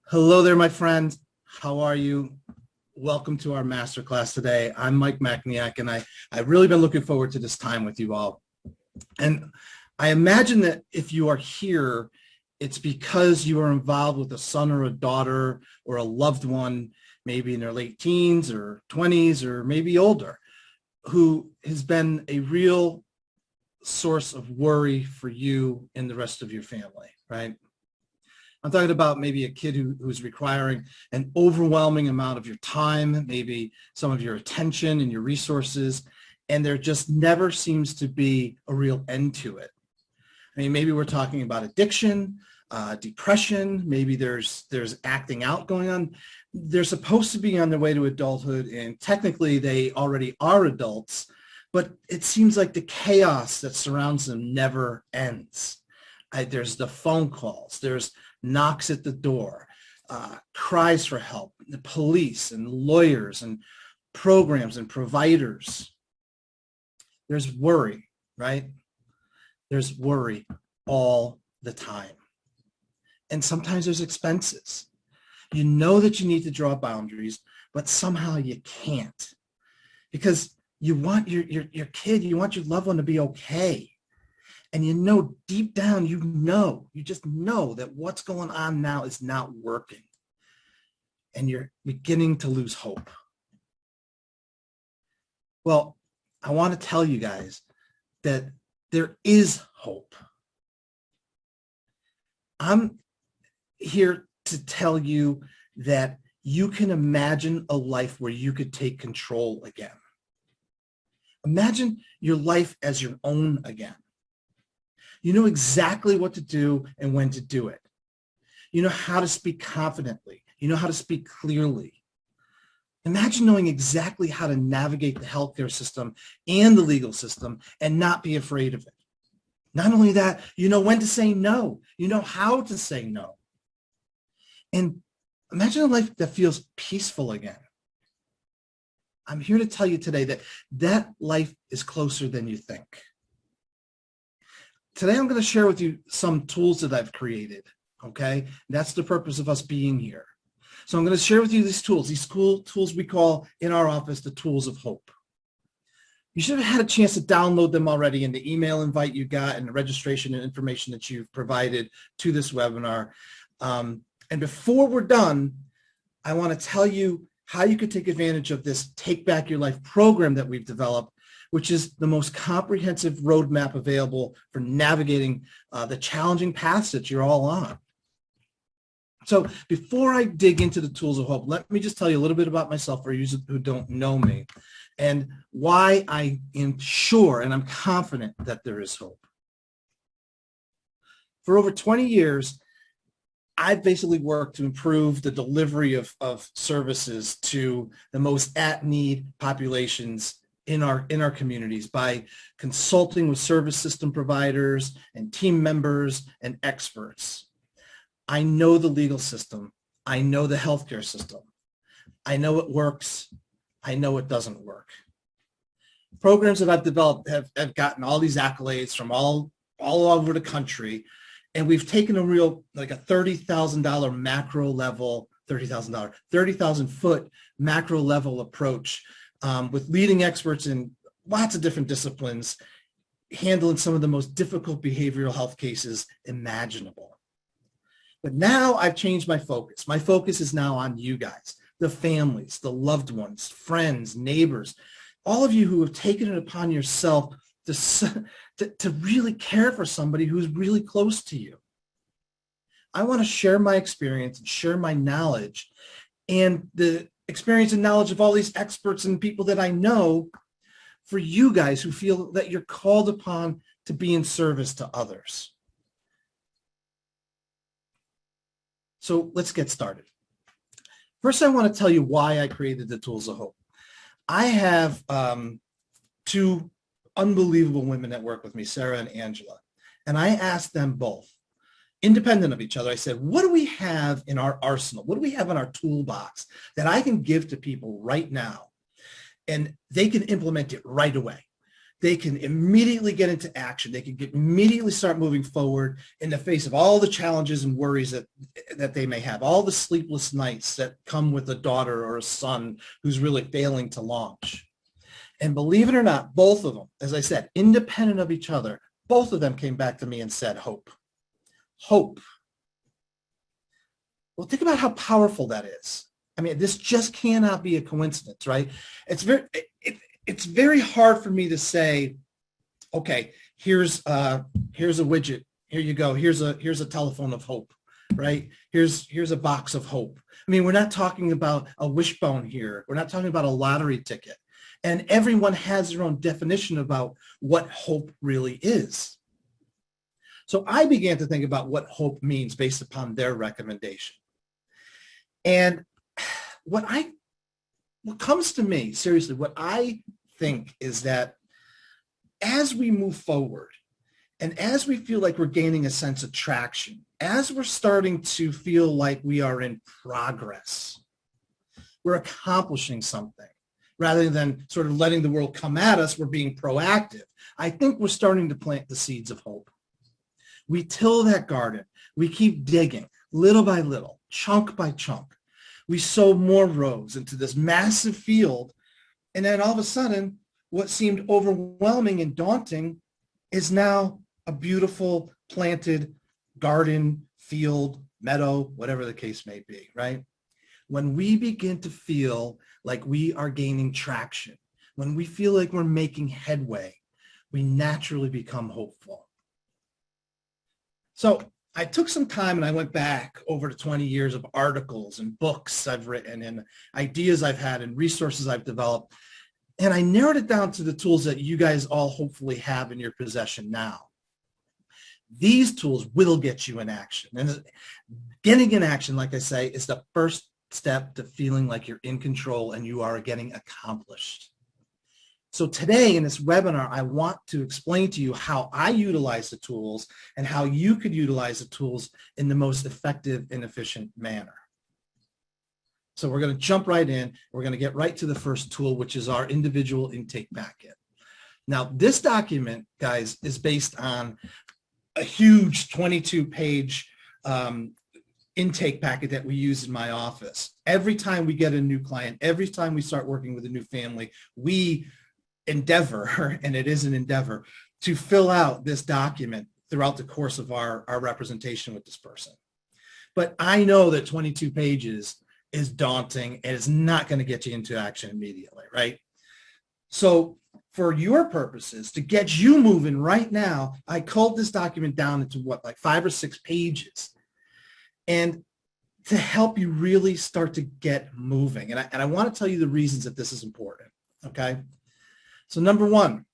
Hello there, my friend. How are you? Welcome to our masterclass today. I'm Mike Mackniak, and I've really been looking forward to this time with you all. And I imagine that if you are here, it's because you are involved with a son or a daughter or a loved one, maybe in their late teens or 20s or maybe older, who has been a real source of worry for you and the rest of your family, right? I'm talking about maybe a kid who's requiring an overwhelming amount of your time, maybe some of your attention and your resources, and there just never seems to be a real end to it. I mean, maybe we're talking about addiction, depression, maybe there's acting out going on. They're supposed to be on their way to adulthood, and technically they already are adults, but it seems like the chaos that surrounds them never ends. There's the phone calls, there's knocks at the door, cries for help, the police and lawyers and programs and providers. There's worry, right? There's worry all the time. And sometimes there's expenses. You know that you need to draw boundaries, but somehow you can't because you want your kid, you want your loved one to be okay. And you know, deep down, you just know that what's going on now is not working. And you're beginning to lose hope. Well, I want to tell you guys that there is hope. I'm here to tell you that you can imagine a life where you could take control again. Imagine your life as your own again. You know exactly what to do and when to do it. You know how to speak confidently. You know how to speak clearly. Imagine knowing exactly how to navigate the healthcare system and the legal system and not be afraid of it. Not only that, you know when to say no. You know how to say no. And imagine a life that feels peaceful again. I'm here to tell you today that that life is closer than you think. Today, I'm going to share with you some tools that I've created, okay? That's the purpose of us being here. So I'm going to share with you these cool tools we call in our office the tools of hope. You should have had a chance to download them already in the email invite you got and the registration and information that you've provided to this webinar. And before we're done, I want to tell you how you could take advantage of this Take Back Your Life program that we've developed, which is the most comprehensive roadmap available for navigating the challenging paths that you're all on. So before I dig into the tools of hope, let me just tell you a little bit about myself for you who don't know me and why I am sure and I'm confident that there is hope. For over 20 years, I've basically worked to improve the delivery of services to the most at-need populations in our communities by consulting with service system providers and team members and experts. I know the legal system. I know the healthcare system. I know it works. I know it doesn't work. Programs that I've developed have gotten all these accolades from all over the country. And we've taken a real, like a $30,000 macro level, $30,000 foot macro level approach with leading experts in lots of different disciplines, handling some of the most difficult behavioral health cases imaginable. But now I've changed my focus. My focus is now on you guys, the families, the loved ones, friends, neighbors, all of you who have taken it upon yourself to really care for somebody who's really close to you. I want to share my experience and share my knowledge and the experience and knowledge of all these experts and people that I know for you guys who feel that you're called upon to be in service to others. So let's get started. First, I want to tell you why I created the Tools of Hope. I have two unbelievable women that work with me, Sarah and Angela, and I asked them both, independent of each other, I said, what do we have in our arsenal? What do we have in our toolbox that I can give to people right now? And they can implement it right away. they can immediately get into action. They can immediately start moving forward in the face of all the challenges and worries that they may have, all the sleepless nights that come with a daughter or a son who's really failing to launch. And believe it or not, both of them, as I said, independent of each other, both of them came back to me and said, hope. Hope. Well, think about how powerful that is. I mean, this just cannot be a coincidence, right? It's very hard for me to say, okay, here's a widget. Here you go. Here's a telephone of hope, right? Here's a box of hope. I mean, we're not talking about a wishbone here. We're not talking about a lottery ticket. And everyone has their own definition about what hope really is. So I began to think about what hope means based upon their recommendation. And what comes to me, seriously, what I think is that as we move forward and as we feel like we're gaining a sense of traction, as we're starting to feel like we are in progress, we're accomplishing something rather than sort of letting the world come at us, we're being proactive. I think we're starting to plant the seeds of hope. We till that garden. We keep digging little by little, chunk by chunk. We sow more rows into this massive field. And then all of a sudden, what seemed overwhelming and daunting is now a beautiful planted garden, field, meadow, whatever the case may be, right? When we begin to feel like we are gaining traction, when we feel like we're making headway, we naturally become hopeful. So I took some time and I went back over the 20 years of articles and books I've written and ideas I've had and resources I've developed. And I narrowed it down to the tools that you guys all hopefully have in your possession now. These tools will get you in action. And getting in action, like I say, is the first step to feeling like you're in control and you are getting accomplished. So today in this webinar, I want to explain to you how I utilize the tools and how you could utilize the tools in the most effective and efficient manner. So we're going to jump right in. We're going to get right to the first tool, which is our individual intake packet. Now, this document, guys, is based on a huge 22-page intake packet that we use in my office. Every time we get a new client, every time we start working with a new family, we endeavor, and it is an endeavor, to fill out this document throughout the course of our representation with this person. But I know that 22 pages is daunting and it's not going to get you into action immediately, right? So for your purposes, to get you moving right now, I culled this document down into like 5 or 6 pages. And to help you really start to get moving. And I want to tell you the reasons that this is important, okay? So number one,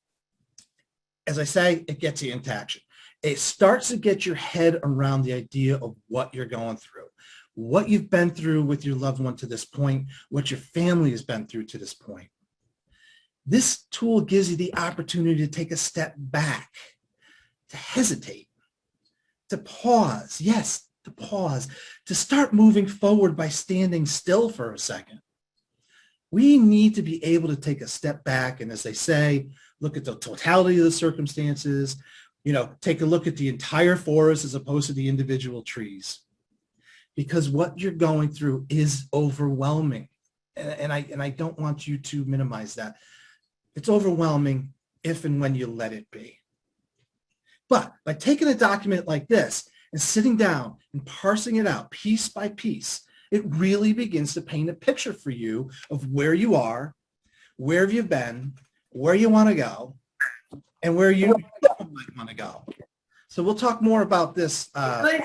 as I say, it gets you into action. It starts to get your head around the idea of what you're going through, what you've been through with your loved one to this point, what your family has been through to this point. This tool gives you the opportunity to take a step back, to hesitate, to pause, yes, to pause, to start moving forward by standing still for a second. We need to be able to take a step back and, as they say, look at the totality of the circumstances, take a look at the entire forest as opposed to the individual trees. Because what you're going through is overwhelming. And I don't want you to minimize that. It's overwhelming if and when you let it be. But by taking a document like this and sitting down and parsing it out piece by piece, it really begins to paint a picture for you of where you are, where have you been, where you want to go, and where you might want to go. So we'll talk more about this. I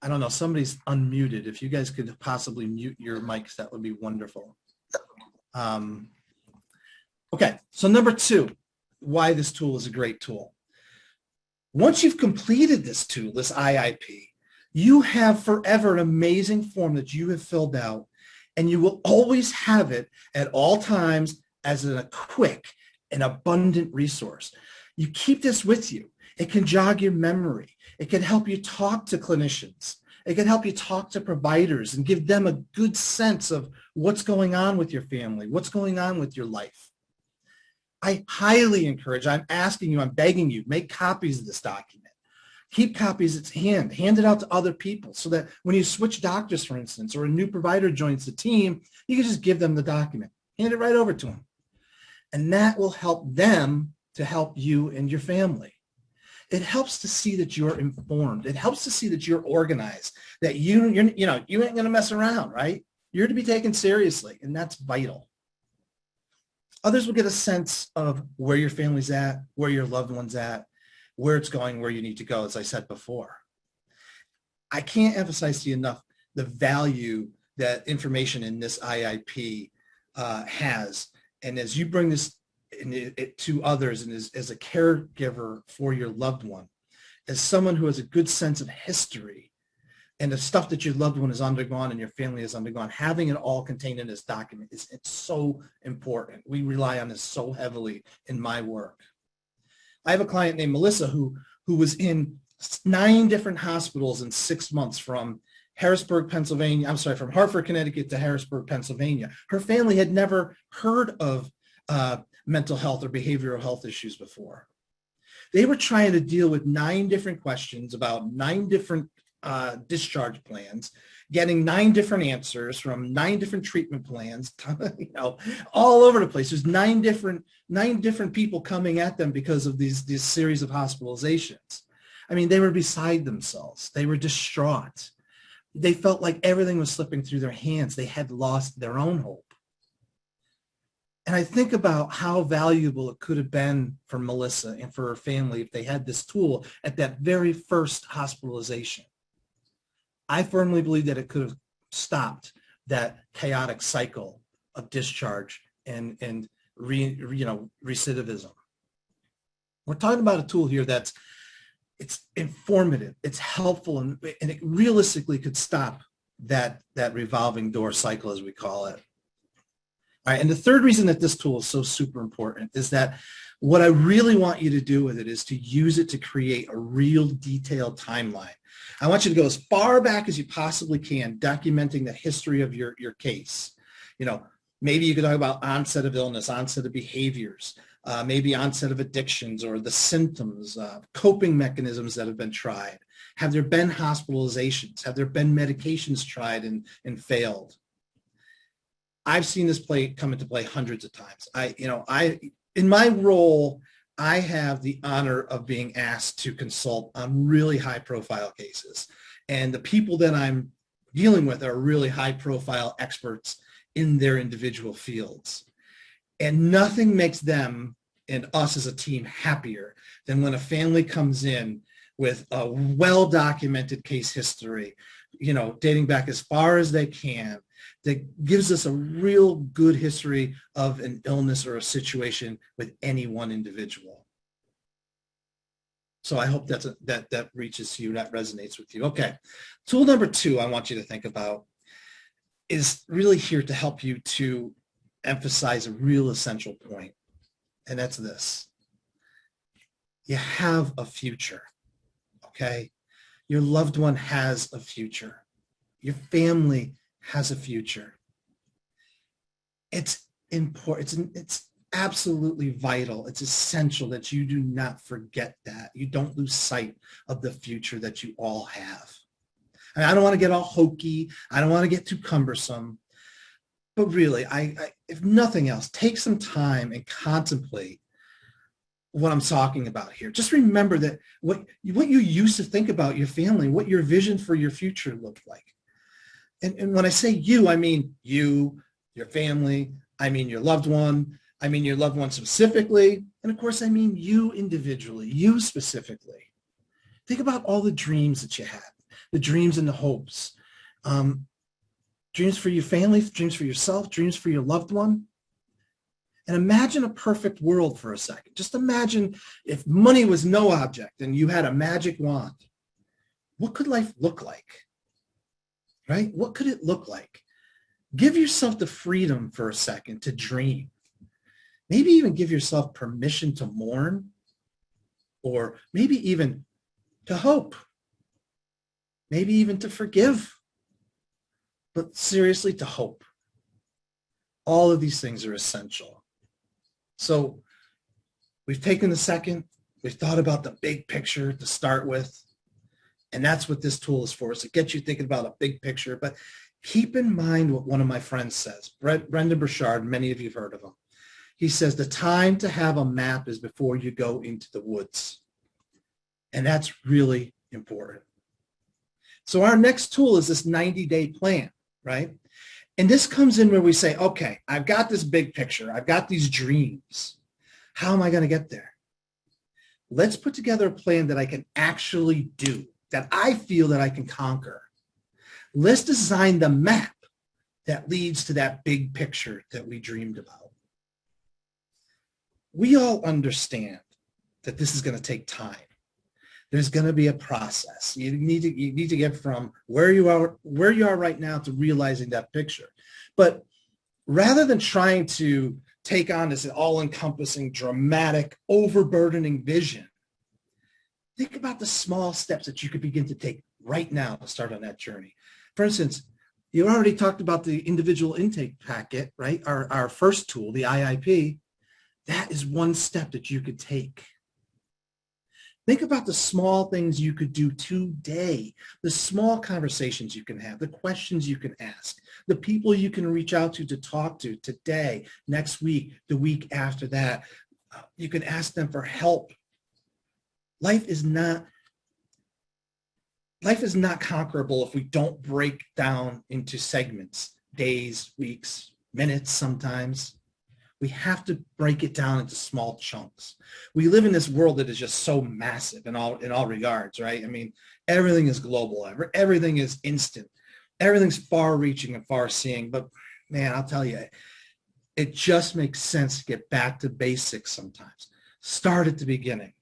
don't know, somebody's unmuted. If you guys could possibly mute your mics, that would be wonderful. Okay, so number 2, why this tool is a great tool. Once you've completed this tool, this IIP, you have forever an amazing form that you have filled out, and you will always have it at all times as a quick and abundant resource. You keep this with you. It can jog your memory. It can help you talk to clinicians It can help you talk to providers and give them a good sense of what's going on with your family, what's going on with your life. I highly encourage, I'm asking you, I'm begging you, make copies of this document. Keep copies at hand. Hand it out to other people so that when you switch doctors, for instance, or a new provider joins the team, you can just give them the document. Hand it right over to them. And that will help them to help you and your family. It helps to see that you're informed. It helps to see that you're organized, that you ain't going to mess around, right? You're to be taken seriously, and that's vital. Others will get a sense of where your family's at, where your loved one's at, where it's going, where you need to go, as I said before. I can't emphasize to you enough the value that information in this IIP has. And as you bring this to others and as a caregiver for your loved one, as someone who has a good sense of history and the stuff that your loved one has undergone and your family has undergone, having it all contained in this document it's so important. We rely on this so heavily in my work. I have a client named Melissa who was in 9 different hospitals in 6 months from Harrisburg, Pennsylvania. I'm sorry, from Hartford, Connecticut to Harrisburg, Pennsylvania. Her family had never heard of mental health or behavioral health issues before. They were trying to deal with 9 different questions about 9 different discharge plans, getting 9 different answers from 9 different treatment plans, all over the place. There's 9 different people coming at them because of these series of hospitalizations. I mean, they were beside themselves. They were distraught. They felt like everything was slipping through their hands. They had lost their own hope. And I think about how valuable it could have been for Melissa and for her family if they had this tool at that very first hospitalization. I firmly believe that it could have stopped that chaotic cycle of discharge and recidivism. We're talking about a tool here it's informative, it's helpful, and it realistically could stop that revolving door cycle, as we call it. All right, and the third reason that this tool is so super important is that what I really want you to do with it is to use it to create a real detailed timeline. I want you to go as far back as you possibly can, documenting the history of your case. Maybe you could talk about onset of illness, onset of behaviors, maybe onset of addictions or the symptoms, coping mechanisms that have been tried. Have there been hospitalizations? Have there been medications tried and failed? I've seen this come into play hundreds of times. In my role, I have the honor of being asked to consult on really high profile cases. And the people that I'm dealing with are really high profile experts in their individual fields. And nothing makes them and us as a team happier than when a family comes in with a well-documented case history, dating back as far as they can, that gives us a real good history of an illness or a situation with any one individual. So I hope that reaches you, that resonates with you. Okay, tool number 2 I want you to think about is really here to help you to emphasize a real essential point, and that's this. You have a future, okay? Your loved one has a future. Your family has a future. It's important. It's absolutely vital. It's essential that you do not forget that. You don't lose sight of the future that you all have. And I don't want to get all hokey. I don't want to get too cumbersome. But really, if nothing else, take some time and contemplate what I'm talking about here. Just remember that what you used to think about your family, what your vision for your future looked like. And when I say you, I mean you, your family, I mean your loved one, I mean your loved one specifically, and of course I mean you individually, you specifically. Think about all the dreams that you had, the dreams and the hopes. Dreams for your family, dreams for yourself, dreams for your loved one. And imagine a perfect world for a second. Just imagine if money was no object and you had a magic wand. What could life look like? Right? What could it look like? Give yourself the freedom for a second to dream. Maybe even give yourself permission to mourn, or maybe even to hope. maybe even to forgive, but seriously, to hope. All of these things are essential. So we've taken a second, we've thought about the big picture to start with, and that's what this tool is for, is to get you thinking about a big picture. But keep in mind what one of my friends says, Brendan Burchard, many of you have heard of him. He says, the time to have a map is before you go into the woods. And that's really important. So our next tool is this 90-day plan, right? And this comes in where we say, okay, I've got this big picture. I've got these dreams. How am I going to get there? Let's put together a plan that I can actually do, that I feel that I can conquer. Let's design the map that leads to that big picture that we dreamed about. We all understand that this is going to take time. There's going to be a process. You need to get from where you are right now to realizing that picture. But rather than trying to take on this all-encompassing, dramatic, overburdening vision, think about the small steps that you could begin to take right now to start on that journey. For instance, you already talked about the individual intake packet, right? Our first tool, the IIP. That is one step that you could take. Think about the small things you could do today, the small conversations you can have, the questions you can ask, the people you can reach out to talk to today, next week, the week after that. You can ask them for help. Life is not conquerable if we don't break down into segments, days, weeks, minutes sometimes. We have to break it down into small chunks. We live in this world that is just so massive in all regards, right? I mean, everything is global. Everything is instant. Everything's far-reaching and far-seeing. But, man, I'll tell you, it just makes sense to get back to basics sometimes. Start at the beginning.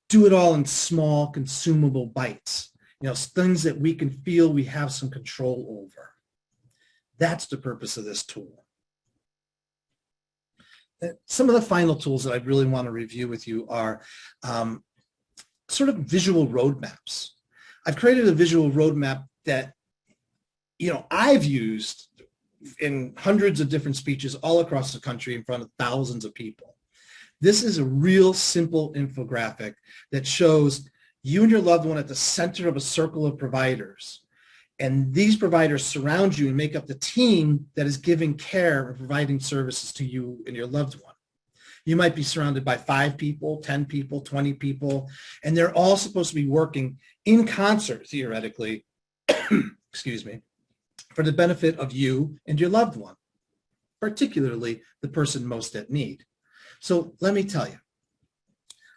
Do it all in small, consumable bites. Things that we can feel we have some control over. That's the purpose of this tool. Some of the final tools that I really want to review with you are sort of visual roadmaps. I've created a visual roadmap that, I've used in hundreds of different speeches all across the country in front of thousands of people. This is a real simple infographic that shows you and your loved one at the center of a circle of providers. And these providers surround you and make up the team that is giving care and providing services to you and your loved one. You might be surrounded by 5 people, 10 people, 20 people, and they're all supposed to be working in concert, theoretically, excuse me, for the benefit of you and your loved one, particularly the person most at need. So let me tell you,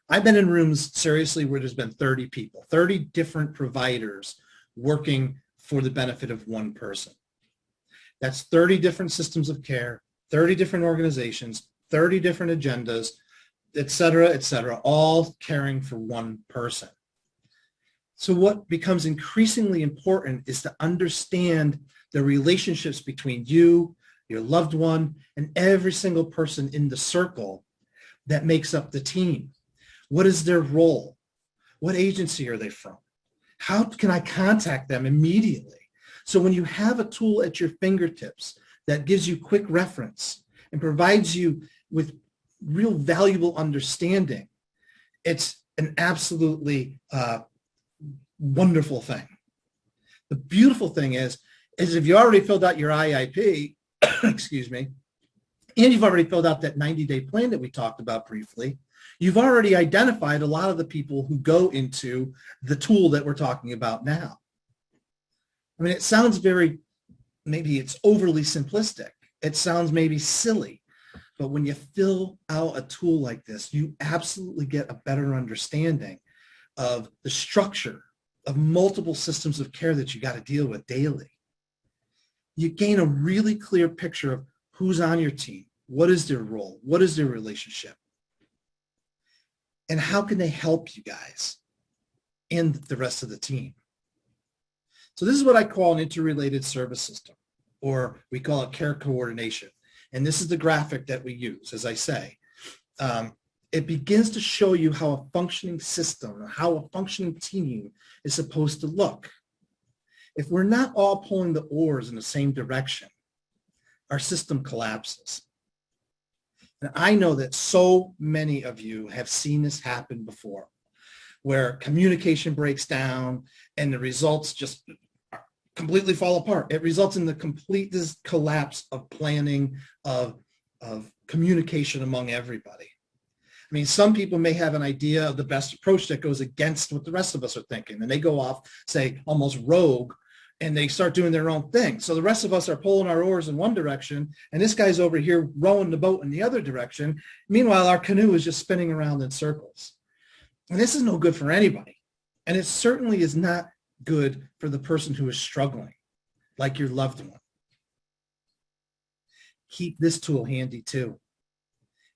I've been in rooms, seriously, where there's been 30 people, 30 different providers working for the benefit of one person. That's 30 different systems of care, 30 different organizations, 30 different agendas, et cetera, all caring for one person. So what becomes increasingly important is to understand the relationships between you, your loved one, and every single person in the circle that makes up the team. What is their role? What agency are they from? How can I contact them immediately? So when you have a tool at your fingertips that gives you quick reference and provides you with real valuable understanding, it's an absolutely wonderful thing. The beautiful thing is if you already filled out your IIP, excuse me, and you've already filled out that 90-day plan that we talked about briefly, you've already identified a lot of the people who go into the tool that we're talking about now. I mean, it sounds maybe it's overly simplistic. It sounds maybe silly, but when you fill out a tool like this, you absolutely get a better understanding of the structure of multiple systems of care that you got to deal with daily. You gain a really clear picture of who's on your team, what is their role, what is their relationship, and how can they help you guys and the rest of the team. So this is what I call an interrelated service system, or we call it care coordination. And this is the graphic that we use, as I say. it begins to show you how a functioning system, how a functioning team is supposed to look. If we're not all pulling the oars in the same direction, our system collapses. And I know that so many of you have seen this happen before, where communication breaks down and the results just completely fall apart. It results in the complete collapse of planning, of communication among everybody. I mean, some people may have an idea of the best approach that goes against what the rest of us are thinking, and they go off, say, almost rogue, and they start doing their own thing. So the rest of us are pulling our oars in one direction, and this guy's over here rowing the boat in the other direction. Meanwhile, our canoe is just spinning around in circles. And this is no good for anybody. And it certainly is not good for the person who is struggling, like your loved one. Keep this tool handy too.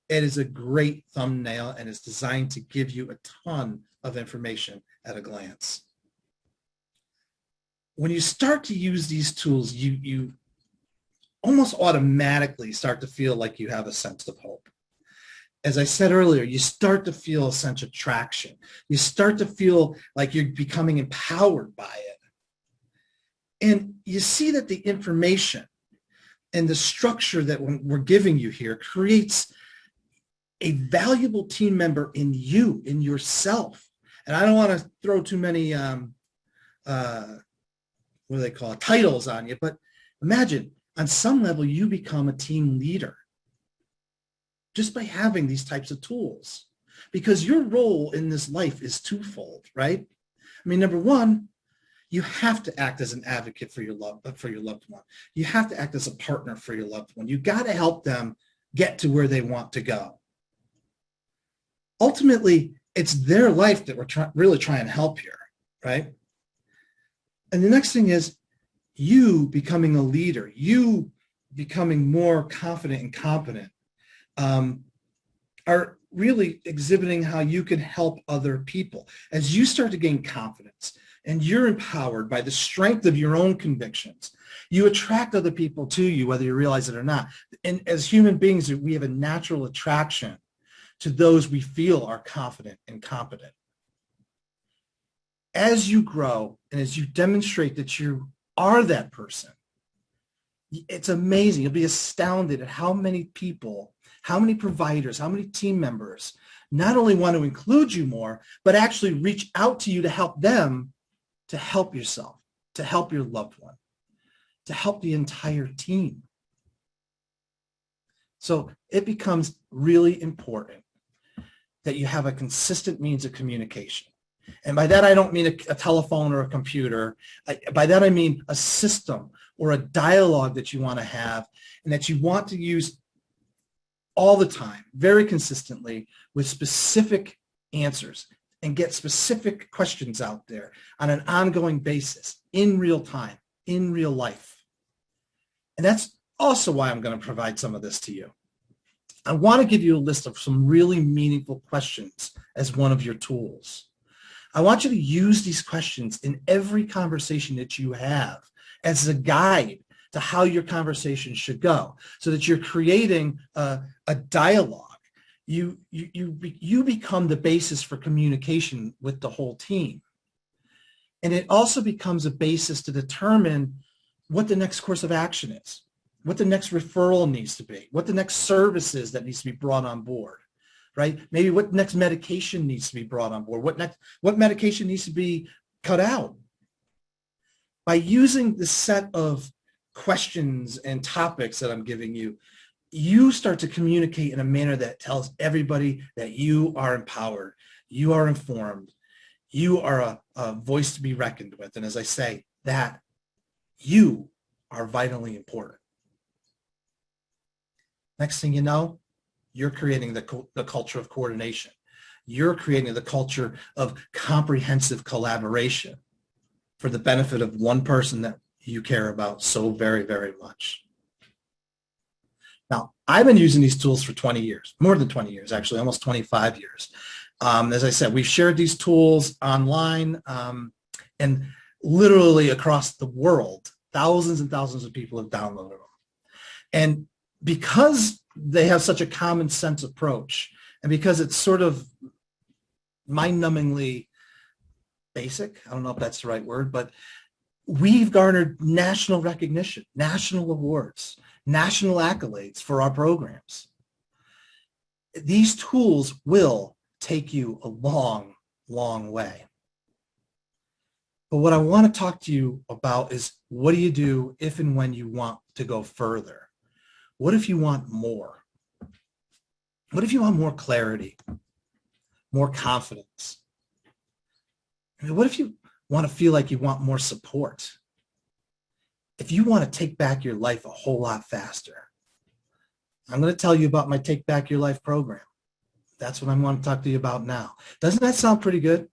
It is a great thumbnail and is designed to give you a ton of information at a glance. When you start to use these tools, you almost automatically start to feel like you have a sense of hope. As I said earlier, you start to feel a sense of traction. You start to feel like you're becoming empowered by it. And you see that the information and the structure that we're giving you here creates a valuable team member in you, in yourself. And I don't want to throw too many, what do they call it, titles on you, but imagine on some level you become a team leader just by having these types of tools, because your role in this life is twofold, right? I mean, number one, you have to act as an advocate for your loved one. You have to act as a partner for your loved one. You got to help them get to where they want to go. Ultimately, it's their life that we're really trying to help here, right? And the next thing is you becoming a leader, you becoming more confident and competent, are really exhibiting how you can help other people. As you start to gain confidence and you're empowered by the strength of your own convictions, you attract other people to you, whether you realize it or not. And as human beings, we have a natural attraction to those we feel are confident and competent. As you grow and as you demonstrate that you are that person, it's amazing. You'll be astounded at how many people, how many providers, how many team members not only want to include you more, but actually reach out to you to help them, to help yourself, to help your loved one, to help the entire team. So it becomes really important that you have a consistent means of communication. And by that, I don't mean a telephone or a computer. By that, I mean a system or a dialogue that you want to have and that you want to use all the time, very consistently, with specific answers and get specific questions out there on an ongoing basis, in real time, in real life. And that's also why I'm going to provide some of this to you. I want to give you a list of some really meaningful questions as one of your tools. I want you to use these questions in every conversation that you have as a guide to how your conversation should go, so that you're creating a dialogue. You become the basis for communication with the whole team. And it also becomes a basis to determine what the next course of action is, what the next referral needs to be, what the next service is that needs to be brought on board, right? Maybe what next medication needs to be brought on board, what medication needs to be cut out. By using the set of questions and topics that I'm giving you, you start to communicate in a manner that tells everybody that you are empowered, you are informed, you are a voice to be reckoned with. And as I say, that you are vitally important. Next thing you know, you're creating the culture of coordination. You're creating the culture of comprehensive collaboration for the benefit of one person that you care about so very, very much. Now, I've been using these tools for 20 years, more than 20 years, actually, almost 25 years. As I said, we've shared these tools online and literally across the world. Thousands and thousands of people have downloaded them. And because they have such a common sense approach, And because it's sort of mind-numbingly basic, I don't know if that's the right word, but we've garnered national recognition, national awards, national accolades for our programs. These tools will take you a long, long way. But what I want to talk to you about is, what do you do if and when you want to go further? What if you want more? What if you want more clarity, more confidence? I mean, what if you want to feel like you want more support? If you want to take back your life a whole lot faster, I'm going to tell you about my Take Back Your Life program. That's what I want to talk to you about now. Doesn't that sound pretty good?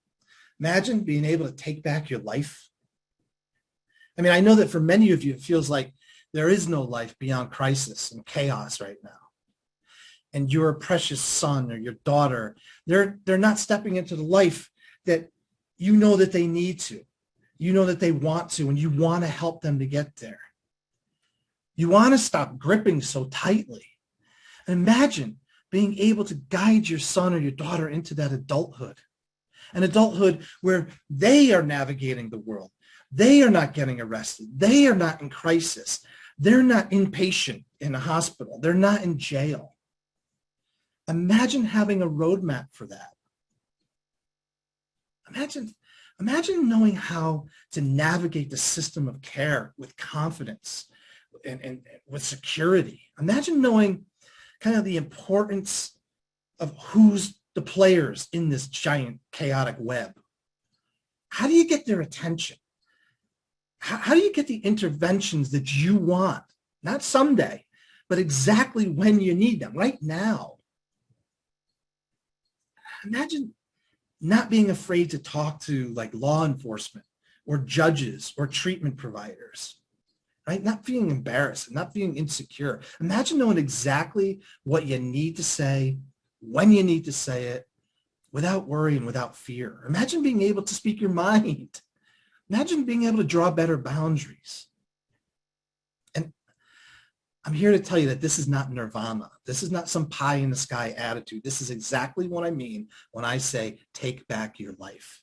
Imagine being able to take back your life. I mean, I know that for many of you, it feels like there is no life beyond crisis and chaos right now. And your precious son or your daughter, they're not stepping into the life that you know that they need to. You know that they want to, and you want to help them to get there. You want to stop gripping so tightly. And imagine being able to guide your son or your daughter into that adulthood, an adulthood where they are navigating the world. They are not getting arrested. They are not in crisis. They're not inpatient in a hospital. They're not in jail. Imagine having a roadmap for that. Imagine knowing how to navigate the system of care with confidence and with security. Imagine knowing kind of the importance of who's the players in this giant chaotic web. How do you get their attention? How do you get the interventions that you want? Not someday, but exactly when you need them, right now. Imagine not being afraid to talk to like law enforcement or judges or treatment providers, right? Not feeling embarrassed, not feeling insecure. Imagine knowing exactly what you need to say, when you need to say it, without worry and without fear. Imagine being able to speak your mind. Imagine being able to draw better boundaries. And I'm here to tell you that this is not nirvana. This is not some pie in the sky attitude. This is exactly what I mean when I say take back your life.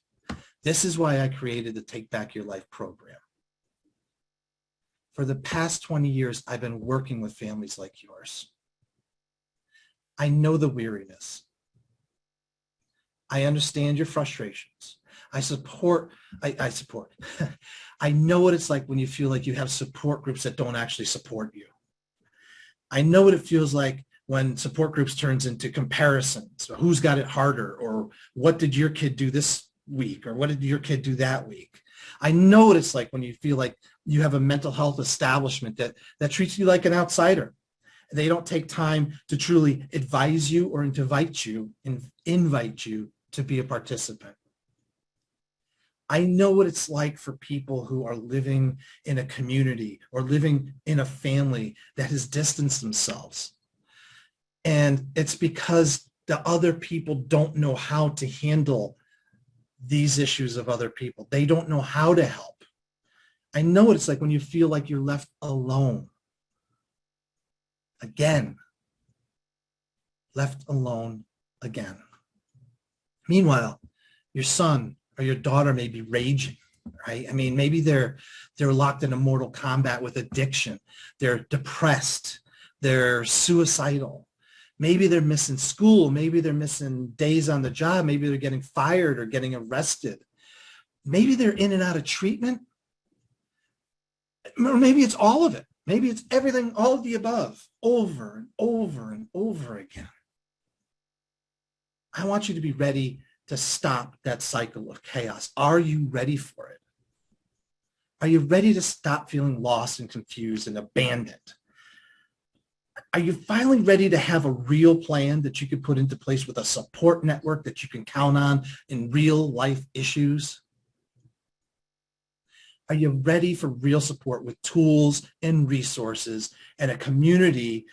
This is why I created the Take Back Your Life program. For the past 20 years, I've been working with families like yours. I know the weariness. I understand your frustrations. I support. I know what it's like when you feel like you have support groups that don't actually support you. I know what it feels like when support groups turns into comparisons. Who's got it harder, or what did your kid do this week, or what did your kid do that week? I know what it's like when you feel like you have a mental health establishment that treats you like an outsider. They don't take time to truly advise you or invite you to be a participant. I know what it's like for people who are living in a community or living in a family that has distanced themselves. And it's because the other people don't know how to handle these issues of other people. They don't know how to help. I know what it's like when you feel like you're left alone. Again, left alone again. Meanwhile, your son or your daughter may be raging, right? I mean, maybe they're locked in a mortal combat with addiction. They're depressed. They're suicidal. Maybe they're missing school. Maybe they're missing days on the job. Maybe they're getting fired or getting arrested. Maybe they're in and out of treatment. Or maybe it's all of it. Maybe it's everything, all of the above, over and over and over again. I want you to be ready to stop that cycle of chaos. Are you ready for it? Are you ready to stop feeling lost and confused and abandoned? Are you finally ready to have a real plan that you can put into place with a support network that you can count on in real life issues? Are you ready for real support with tools and resources and a community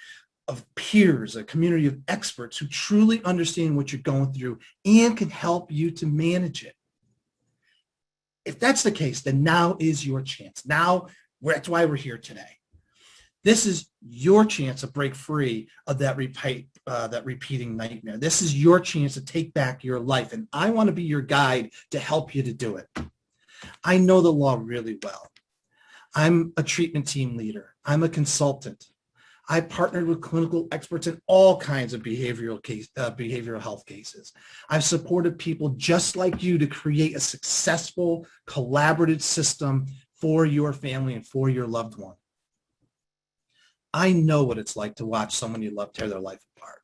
of peers, a community of experts who truly understand what you're going through and can help you to manage it? If that's the case, then now is your chance. Now, that's why we're here today. This is your chance to break free of that repeating nightmare. This is your chance to take back your life. And I want to be your guide to help you to do it. I know the law really well. I'm a treatment team leader. I'm a consultant. I partnered with clinical experts in all kinds of behavioral health cases. I've supported people just like you to create a successful, collaborative system for your family and for your loved one. I know what it's like to watch someone you love tear their life apart.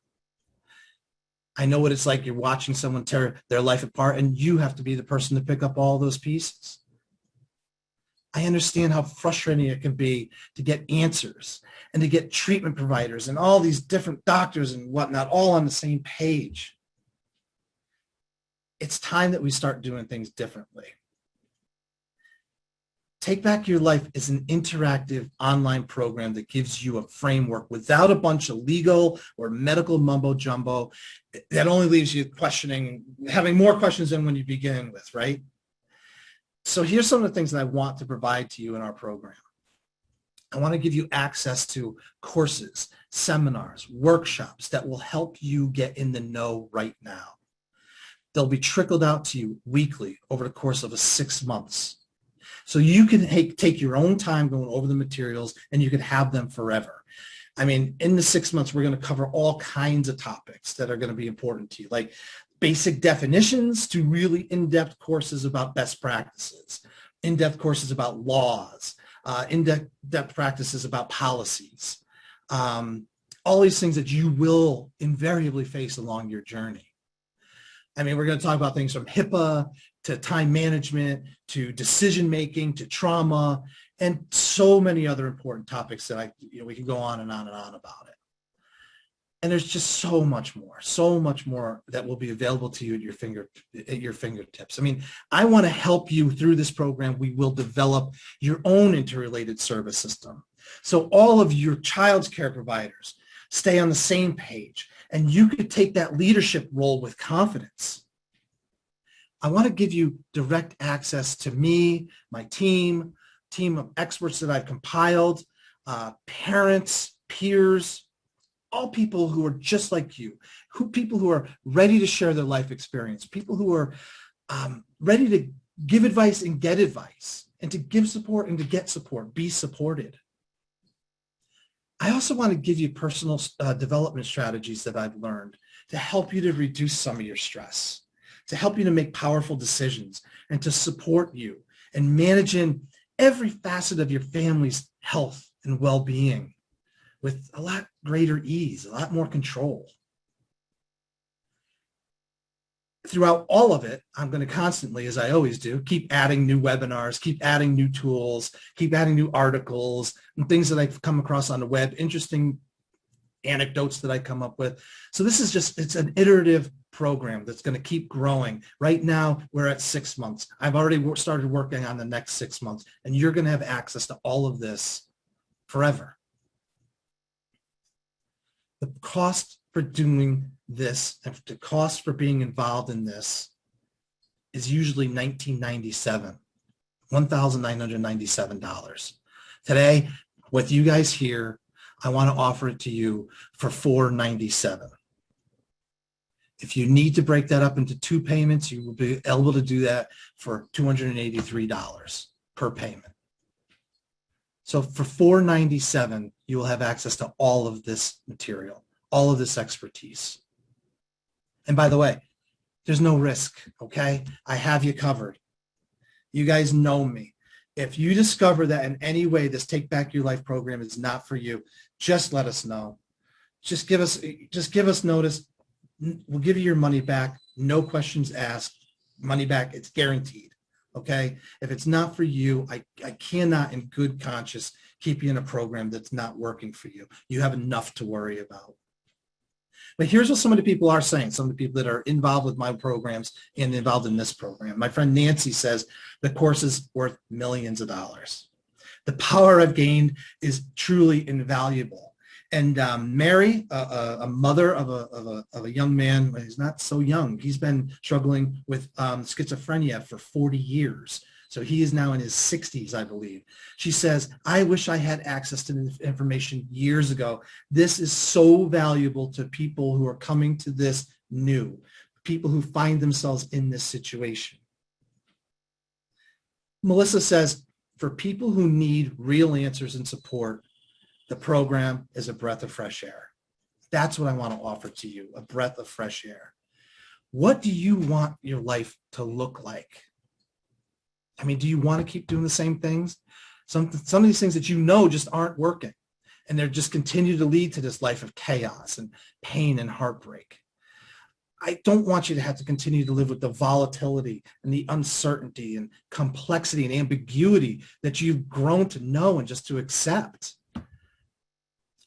I know what it's like you're watching someone tear their life apart and you have to be the person to pick up all those pieces. I understand how frustrating it can be to get answers and to get treatment providers and all these different doctors and whatnot all on the same page. It's time that we start doing things differently. Take Back Your Life is an interactive online program that gives you a framework without a bunch of legal or medical mumbo jumbo that only leaves you questioning, having more questions than when you begin with, right? So here's some of the things that I want to provide to you in our program. I want to give you access to courses, seminars, workshops that will help you get in the know right now. They'll be trickled out to you weekly over the course of 6 months. So you can take your own time going over the materials and you can have them forever. I mean, in the 6 months, we're going to cover all kinds of topics that are going to be important to you, like basic definitions to really in-depth courses about best practices, in-depth courses about laws, in-depth practices about policies, all these things that you will invariably face along your journey. I mean, we're going to talk about things from HIPAA to time management to decision-making to trauma and so many other important topics that we can go on and on and on about it. And there's just so much more that will be available to you at your fingertips. I mean, I want to help you through this program. We will develop your own interrelated service system. So all of your child's care providers stay on the same page and you could take that leadership role with confidence. I want to give you direct access to me, my team of experts that I've compiled, parents, peers, all people who are just like you, people who are ready to share their life experience, people who are ready to give advice and get advice, and to give support and to get support, be supported. I also want to give you personal development strategies that I've learned to help you to reduce some of your stress, to help you to make powerful decisions, and to support you and managing every facet of your family's health and well-being with a lot greater ease, a lot more control. Throughout all of it, I'm going to constantly, as I always do, keep adding new webinars, keep adding new tools, keep adding new articles and things that I've come across on the web, interesting anecdotes that I come up with. So this is it's an iterative program that's going to keep growing. Right now, we're at 6 months. I've already started working on the next 6 months, and you're going to have access to all of this forever. The cost for doing this and the cost for being involved in this is usually $1,997. Today, with you guys here, I want to offer it to you for $497. If you need to break that up into 2 payments, you will be able to do that for $283 per payment. So for $497, you will have access to all of this material, all of this expertise. And by the way, there's no risk, okay? I have you covered. You guys know me. If you discover that in any way this Take Back Your Life program is not for you, just let us know. Just give us notice. We'll give you your money back. No questions asked. Money back. It's guaranteed. Okay. If it's not for you, I cannot in good conscience keep you in a program that's not working for you. You have enough to worry about. But here's what some of the people are saying, some of the people that are involved with my programs and involved in this program. My friend Nancy says the course is worth millions of dollars. The power I've gained is truly invaluable. And Mary, a mother of a young man, he's not so young. He's been struggling with schizophrenia for 40 years. So he is now in his 60s, I believe. She says, I wish I had access to this information years ago. This is so valuable to people who are coming to this new, people who find themselves in this situation. Melissa says, for people who need real answers and support, the program is a breath of fresh air. That's what I want to offer to you, a breath of fresh air. What do you want your life to look like? I mean, do you want to keep doing the same things? Some of these things that you know just aren't working, and they're just continue to lead to this life of chaos and pain and heartbreak. I don't want you to have to continue to live with the volatility and the uncertainty and complexity and ambiguity that you've grown to know and just to accept.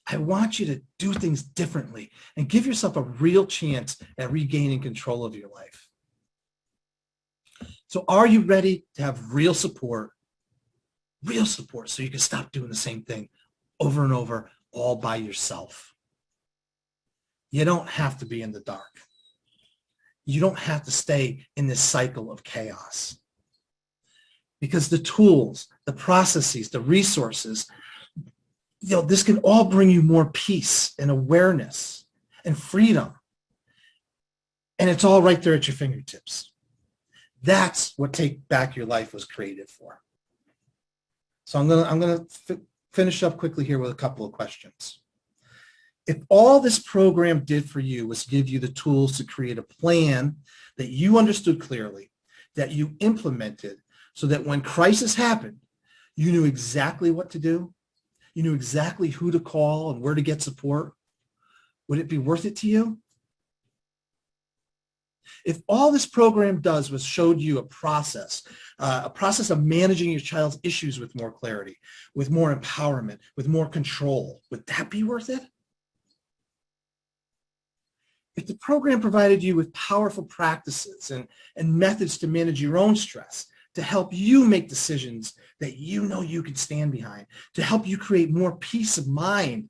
I want you to do things differently and give yourself a real chance at regaining control of your life. So are you ready to have real support so you can stop doing the same thing over and over all by yourself? You don't have to be in the dark. You don't have to stay in this cycle of chaos, because the tools, the processes, the resources, this can all bring you more peace and awareness and freedom. And it's all right there at your fingertips. That's what Take Back Your Life was created for. So I'm going to finish up quickly here with a couple of questions. If all this program did for you was give you the tools to create a plan that you understood clearly, that you implemented so that when crisis happened, you knew exactly what to do, you knew exactly who to call and where to get support, would it be worth it to you? If all this program does was showed you a process of managing your child's issues with more clarity, with more empowerment, with more control, would that be worth it? If the program provided you with powerful practices and methods to manage your own stress, to help you make decisions that you know you can stand behind, to help you create more peace of mind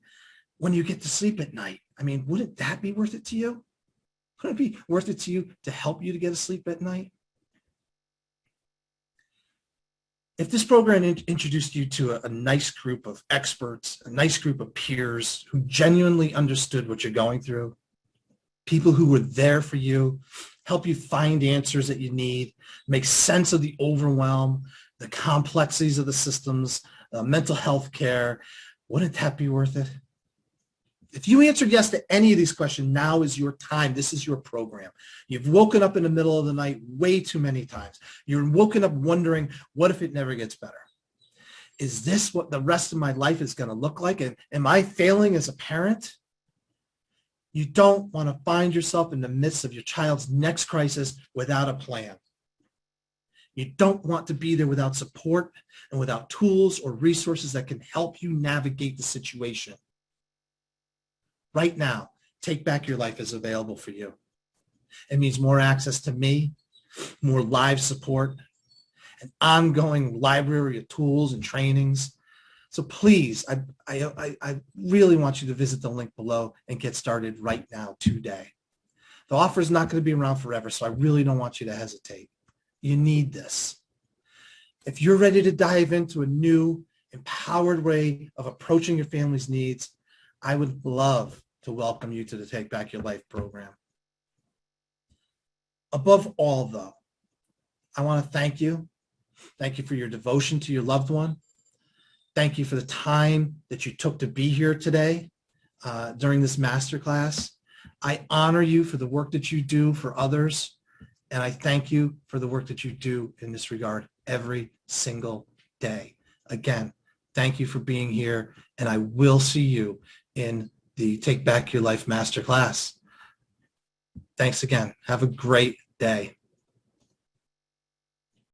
when you get to sleep at night, I mean, wouldn't that be worth it to you? Wouldn't it be worth it to you to help you to get to sleep at night? If this program introduced you to a nice group of experts, a nice group of peers who genuinely understood what you're going through, people who were there for you, help you find answers that you need, make sense of the overwhelm, the complexities of the systems, mental health care, wouldn't that be worth it? If you answered yes to any of these questions, now is your time. This is your program. You've woken up in the middle of the night way too many times. You're woken up wondering, what if it never gets better? Is this what the rest of my life is going to look like? And am I failing as a parent? You don't want to find yourself in the midst of your child's next crisis without a plan. You don't want to be there without support and without tools or resources that can help you navigate the situation. Right now, Take Back Your Life is available for you. It means more access to me, more live support, an ongoing library of tools and trainings. So please, I really want you to visit the link below and get started right now today. The offer is not going to be around forever, so I really don't want you to hesitate. You need this. If you're ready to dive into a new, empowered way of approaching your family's needs, I would love to welcome you to the Take Back Your Life program. Above all, though, I want to thank you. Thank you for your devotion to your loved one. Thank you for the time that you took to be here today during this masterclass. I honor you for the work that you do for others, and I thank you for the work that you do in this regard every single day. Again, thank you for being here, and I will see you in the Take Back Your Life masterclass. Thanks again. Have a great day.